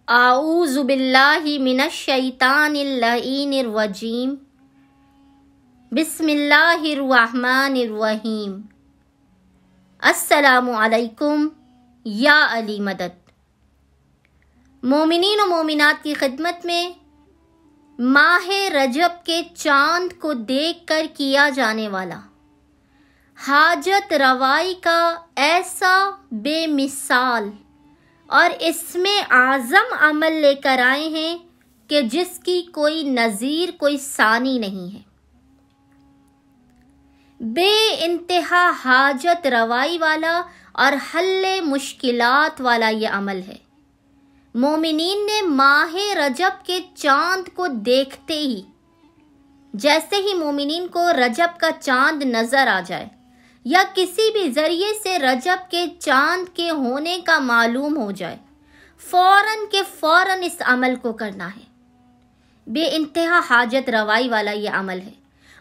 आऊज़ु बिल्लाहि मिनश शैतानिर लईनिर रजीम। बिस्मिल्लाहिर रहमानिर रहीम। अस्सलामु अलैकुम या अली मदद। मोमिनीन और मोमिनात की खिदमत में माह रजब के चांद को देखकर किया जाने वाला हाजत रवाई का ऐसा बेमिसाल और इसमें आज़म अमल लेकर आए हैं कि जिसकी कोई नज़ीर, कोई सानी नहीं है। बे इंतहा हाजत रवाई वाला और हल्ले मुश्किलात वाला ये अमल है। मोमिनीन ने माह रजब के चांद को देखते ही, जैसे ही मोमिनीन को रजब का चांद नजर आ जाए या किसी भी जरिए से रजब के चांद के होने का मालूम हो जाए, फौरन के फौरन इस अमल को करना है। बे इंतहा हाजत रवाई वाला ये अमल है।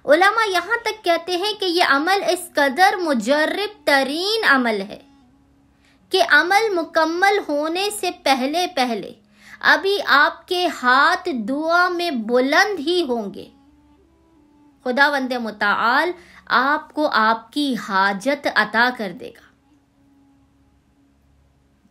उलमा यहाँ तक कहते हैं कि ये अमल इस कदर मुजर्रब तरीन अमल है कि अमल मुकम्मल होने से पहले पहले अभी आपके हाथ दुआ में बुलंद ही होंगे। खुदावंद मुताल आपको आपकी हाजत अता कर देगा।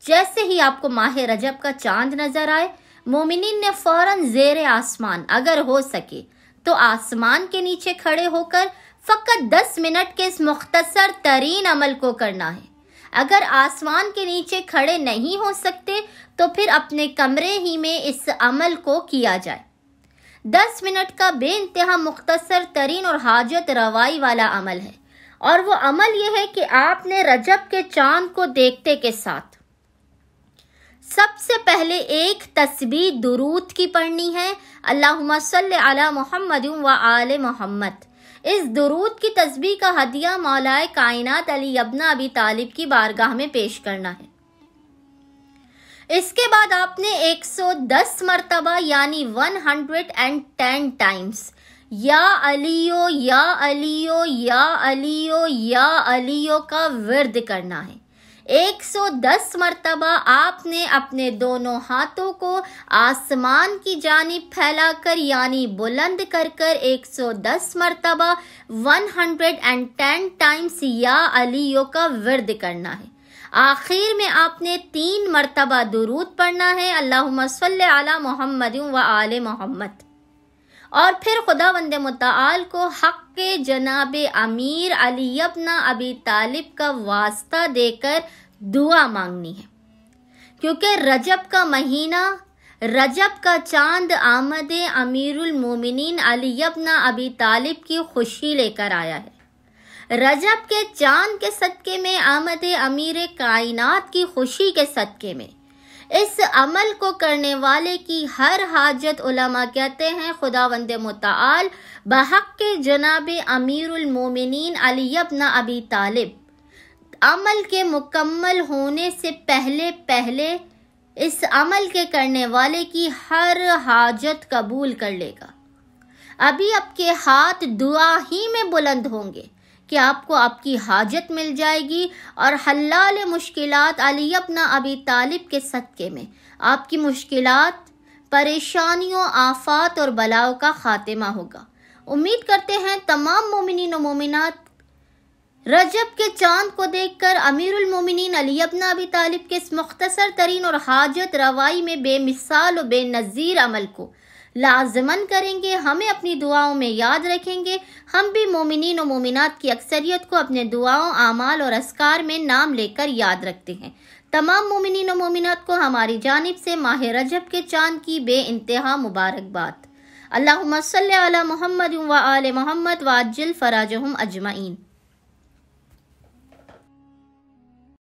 जैसे ही आपको माह रजब का चांद नजर आए, मोमिनीन ने फौरन ज़ेरे आसमान, अगर हो सके तो आसमान के नीचे खड़े होकर फकत 10 मिनट के इस मुख्तसर तरीन अमल को करना है। अगर आसमान के नीचे खड़े नहीं हो सकते तो फिर अपने कमरे ही में इस अमल को किया जाए। 10 मिनट का बेइंतहा मुख्तसर तरीन और हाजत रवाई वाला अमल है। और वो अमल यह है कि आपने रजब के चांद को देखते के साथ सबसे पहले एक तस्बीह दुरूद की पढ़नी है, अल्लाहुम्मा सल्लि अला मुहम्मद व आले मोहम्मद। इस दुरूद की तस्बीह का हदिया मौलाए कायनात अली इब्न अबी तालिब की बारगाह में पेश करना है। इसके बाद आपने 110 मरतबा यानी 110 टाइम्स या अलियो या अलियो या अलियो या अलियो का विर्द करना है। 110 मरतबा आपने अपने दोनों हाथों को आसमान की जानिब फैलाकर यानी बुलंद कर 110 मरतबा 110 टाइम्स या अलियो का विर्द करना है। आखिर में आपने 3 मरतबा दुरूद पढ़ना है, अल्लाहुम्मा सल्लि अला मुहम्मद व आले मोहम्मद। और फिर खुदावंद मुताल को हक के जनाबे अमीर अली इब्न अबी तालिब का वास्ता देकर दुआ मांगनी है, क्योंकि रजब का महीना, रजब का चांद आमद अमीरुल मोमिनीन अली इब्न अबी तालिब की खुशी लेकर आया है। रजब के चांद के सदके में, आमद अमीर कायनात की खुशी के सदके में इस अमल को करने वाले की हर हाजत, उलमा कहते हैं, खुदावंद मुताल बहक के जनाबे अमीरुल मोमिनीन अली इब्न अबी तालिब अमल के मुकम्मल होने से पहले पहले इस अमल के करने वाले की हर हाजत कबूल कर लेगा। अभी आपके हाथ दुआ ही में बुलंद होंगे कि आपको आपकी हाजत मिल जाएगी और हल्लाल मुश्किलात अली इब्न अबी तालिब के सदके में आपकी मुश्किलात, परेशानियों, आफात और बलाओं का खात्मा होगा। उम्मीद करते हैं तमाम मोमिनीन और मोमिनात रजब के चांद को देखकर अमीरुल मोमिनीन अली इब्न अबी तालिब के इस मुख्तसर तरीन और हाजत रवाई में बेमिसाल और बेनज़ीर अमल को लाजमन करेंगे। हमें अपनी दुआओं में याद रखेंगे। हम भी मोमिनीन और मोमिनात की अक्सरियत को अपने दुआओं, आमाल और अस्कार में नाम लेकर याद रखते हैं। तमाम मोमिनीन और मोमिनात को हमारी जानिब से माह रजब के चांद की बेइंतहा मुबारकबाद। अल्लाहुम्मा सल्लि अला मुहम्मद व आले मोहम्मद व अज्जिल फराजहुम अजमाइन।